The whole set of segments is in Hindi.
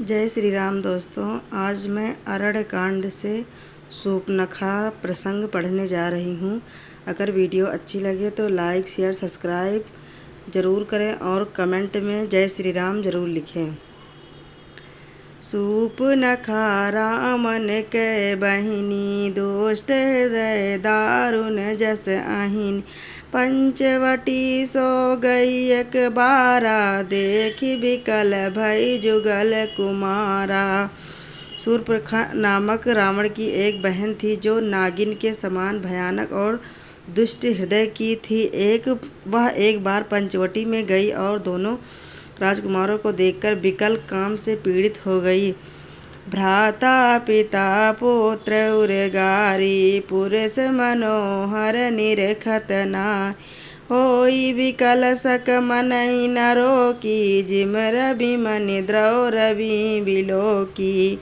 जय श्री राम दोस्तों। आज मैं अरण्य कांड से सूर्पनखा प्रसंग पढ़ने जा रही हूँ। अगर वीडियो अच्छी लगे तो लाइक शेयर सब्सक्राइब ज़रूर करें और कमेंट में जय श्री राम ज़रूर लिखें। सूर्पनखा रामन के बहिनी, दुष्ट हृदय दारुण जस आहिनी। पंचवटी सो गई एक बारा, देखी विकल भई जुगल कुमारा। सूर्पनखा नामक रावण की एक बहन थी जो नागिन के समान भयानक और दुष्ट हृदय की थी। वह एक बार पंचवटी में गई और दोनों राजकुमारों को देखकर विकल काम से पीड़ित हो गई। भ्राता पिता पुत्र उर्गारी, पुरुष मनोहर निरखत नाय। होई विकल सक मनहि न रोकी, जिम रवि मनि द्रव रवि बिलोकी।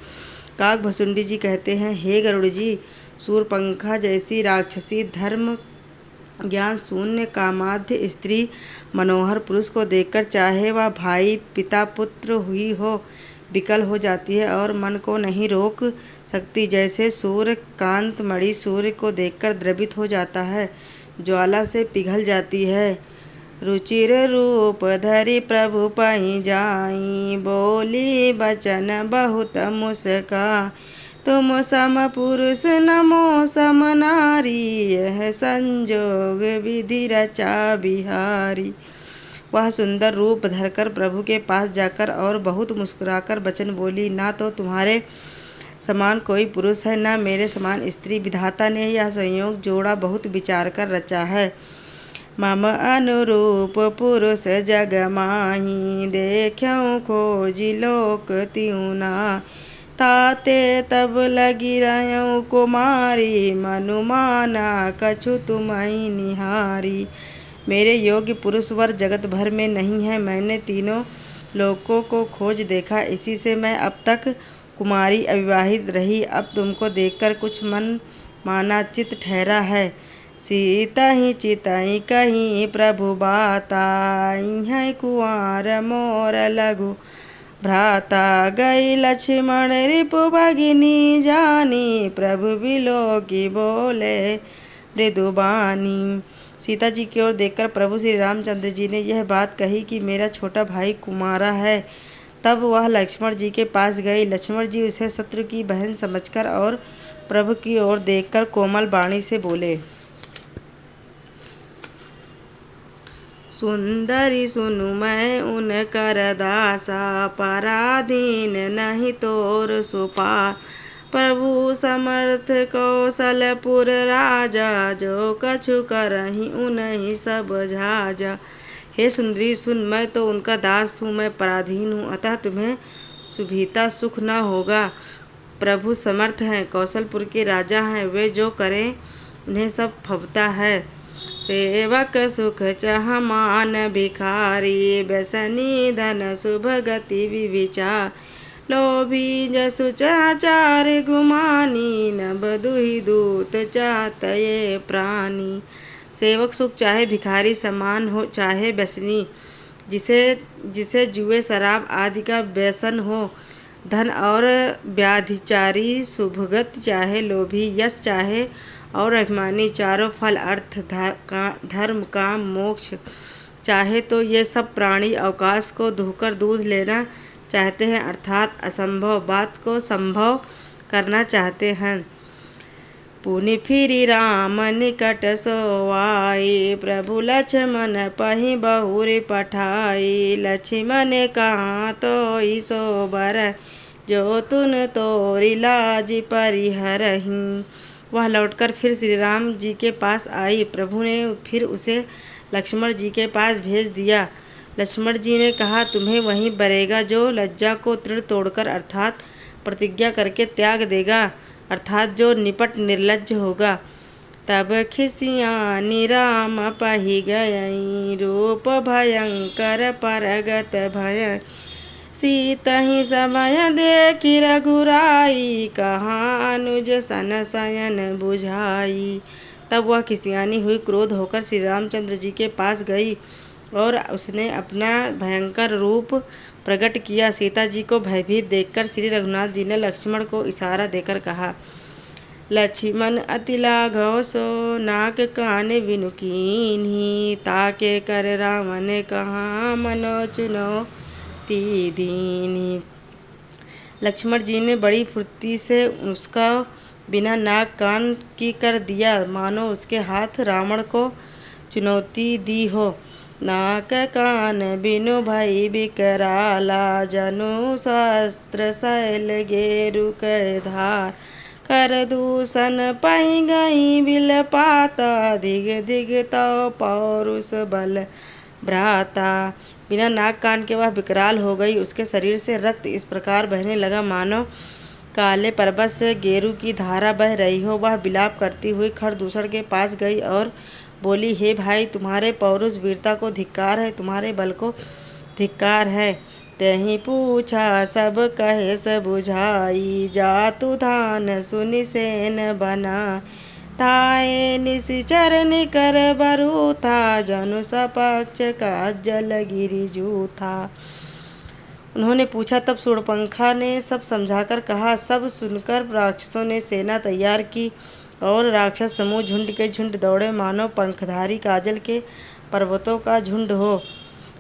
काक भसुंडी जी कहते हैं, हे गरुड़ जी, सूर्पनखा जैसी राक्षसी धर्म ज्ञान शून्य कामाध्य स्त्री मनोहर पुरुष को देखकर चाहे वह भाई पिता पुत्र हुई हो, विकल हो जाती है और मन को नहीं रोक सकती। जैसे सूर्य कांत मणि सूर्य को देखकर द्रवित हो जाता है, ज्वाला से पिघल जाती है। रुचिर रूप धरि प्रभु पहि जाई, बोली बचन बहुत मुस्का। तुम सम पुरुष नमो सम नारी, यह संजोग विधि रचा बिहारी। वह सुंदर रूप धरकर प्रभु के पास जाकर और बहुत मुस्कुराकर वचन बोली, ना तो तुम्हारे समान कोई पुरुष है, ना मेरे समान स्त्री। विधाता ने यह संयोग जोड़ा बहुत विचार कर रचा है। मम अनुरूप पुरुष जग माही, देख्यऊ खोजी लोक त्यों नाय। ताते तब लगी रहूं कुमारी, मनुमाना कछु तुम्हि निहारी। मेरे योग्य पुरुष वर जगत भर में नहीं है। मैंने तीनों लोकों को खोज देखा, इसी से मैं अब तक कुमारी अविवाहित रही। अब तुमको देखकर कुछ मन माना चित ठहरा है। सीतहि चितहि कहीं प्रभु बाता, है कुंवर मोर लघु भ्राता। गई लक्ष्मण रिपु भगिनी जानी, प्रभु बिलोकी बोले मृदुबानी। सीता जी की ओर देखकर प्रभु श्री रामचंद्र जी ने यह बात कही कि मेरा छोटा भाई कुमारा है। तब वह लक्ष्मण जी के पास गई। लक्ष्मण जी उसे शत्रु की बहन समझकर और प्रभु की ओर देखकर कोमल वाणी से बोले, सुंदरी सुनु मैं उनकर दासा, पराधीन नहीं तोर सुपार। प्रभु समर्थ कौशलपुर राजा, जो कछु करहि उन्हीं सब झाजा। हे सुंदरी सुन, मैं तो उनका दास हूँ, मैं पराधीन हूँ, अतः तुम्हें सुभिता सुख न होगा। प्रभु समर्थ हैं, कौशलपुर के राजा हैं, वे जो करें उन्हें सब फबता है। सेवक सुख चाह मान भिखारी, व्यसनी धन शुभ गति विविचार। लोभी जसु चाचार गुमानी, नभ दुहि दूत चाहत ये प्राणी। सेवक सुख चाहे भिखारी समान हो, चाहे व्यसनी जिसे जुए शराब आदि का व्यसन हो, धन और व्याधिचारी, शुभगत चाहे लोभी, यश चाहे और अभिमानी, चारों फल अर्थ धर्म काम मोक्ष चाहे तो ये सब प्राणी अवकाश को धोकर दूध लेना चाहते हैं, अर्थात असंभव बात को संभव करना चाहते हैं। पुनि फिरि राम निकट सोवाई, प्रभु लक्ष्मण पहि बहुरि पठाई। लक्ष्मण कहाँ तोई सोबर, जो तुन तोरी लाज परिहरहीं। वह लौटकर फिर श्री राम जी के पास आई। प्रभु ने फिर उसे लक्ष्मण जी के पास भेज दिया। लक्ष्मण जी ने कहा, तुम्हें वहीं बरेगा जो लज्जा को तृण तोड़कर अर्थात प्रतिज्ञा करके त्याग देगा, अर्थात जो निपट निर्लज्ज होगा। तब खिसियानी राम पहि गयई, रूप भयंकर परगत भय। सीतहि समय देखि रघुराई, कहाँ अनुज सन शयन बुझाई। तब वह खिसियानी हुई क्रोध होकर श्री रामचंद्र जी के पास गई और उसने अपना भयंकर रूप प्रकट किया। सीता जी को भयभीत देखकर श्री रघुनाथ जी ने लक्ष्मण को इशारा देकर कहा, लक्ष्मण अति लाघव सो नाक कान बिनु कीन्ही, ताके कर रावण कहा मनो चुनौती दीन्ही। लक्ष्मण जी ने बड़ी फुर्ती से उसका बिना नाक कान की कर दिया, मानो उसके हाथ रावण को चुनौती दी हो। नाक कान बिनु भई बिकराला, जनु शस्त्र शैल गेरु कै धार, कर दूषण पै गई बिल पाता, दिग दिग तव पौरुष बल भ्राता। बिना नाक कान के वह विकराल हो गई। उसके शरीर से रक्त इस प्रकार बहने लगा मानो काले पर्वत से गेरू की धारा बह रही हो। वह विलाप करती हुई खरदूषण के पास गई और बोली, हे भाई, तुम्हारे पौरुष वीरता को धिक्कार है, तुम्हारे बल को धिक्कार है। तेहि पूछा सब कहे सब बुझाई, जातु धान सुनि सेन बना, ताए निशिचर निकर बरु था, जनु सपक्ष का जलगिरि जूथा। उन्होंने पूछा तब शूर्पणखा ने सब समझाकर कहा। सब सुनकर राक्षसों ने सेना तैयार की और राक्षस समूह झुंड के झुंड दौड़े, मानो पंखधारी काजल के पर्वतों का झुंड हो।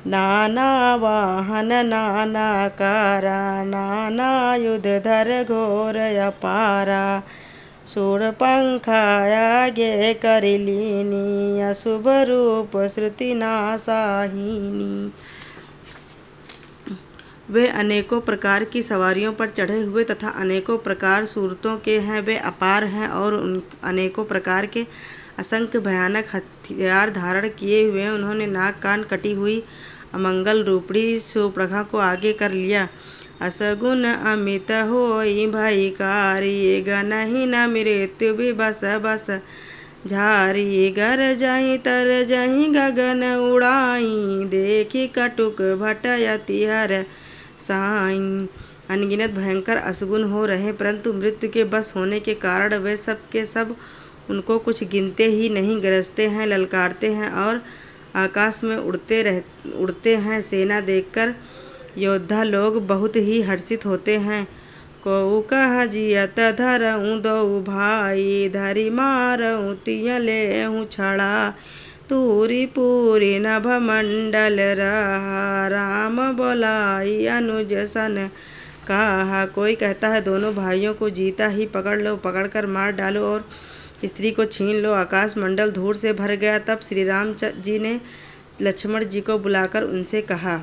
नाना वाहन नाना कारा, नाना युध धर घोर अपारा, शूर्पणखा आगे करिलीनी, अशुभ रूप श्रुति नासाहीनी। वे अनेकों प्रकार की सवारियों पर चढ़े हुए तथा अनेकों प्रकार सूरतों के हैं। वे अपार हैं और अनेकों प्रकार के असंख्य भयानक हथियार धारण किए हुए हैं। उन्होंने नाक कान कटी हुई अमंगल रूपड़ी शूर्पणखा को आगे कर लिया। असगुन अमित होई भयकारी, गनहि न मृत्यु भी बस बस झारी, गर जहि तर जहि गगन उड़ाई, देखी कटुक भटयति हर साई। अनगिनत भयंकर असगुन हो रहे, परंतु मृत्यु के बस होने के कारण वे सब के सब उनको कुछ गिनते ही नहीं, गरजते हैं, ललकारते हैं और आकाश में उड़ते हैं। सेना देखकर योद्धा लोग बहुत ही हर्षित होते हैं। कौ कह जियत धरऊँ दो भाई, धरि मारऊँ तिय लेहूँ छड़ा, तूरी पूरी नभ मंडल रहा, राम बोलाई अनुज सन कहा। कोई कहता है दोनों भाइयों को जीता ही पकड़ लो, पकड़कर मार डालो और स्त्री को छीन लो। आकाश मंडल धूल से भर गया। तब श्री राम जी ने लक्ष्मण जी को बुलाकर उनसे कहा,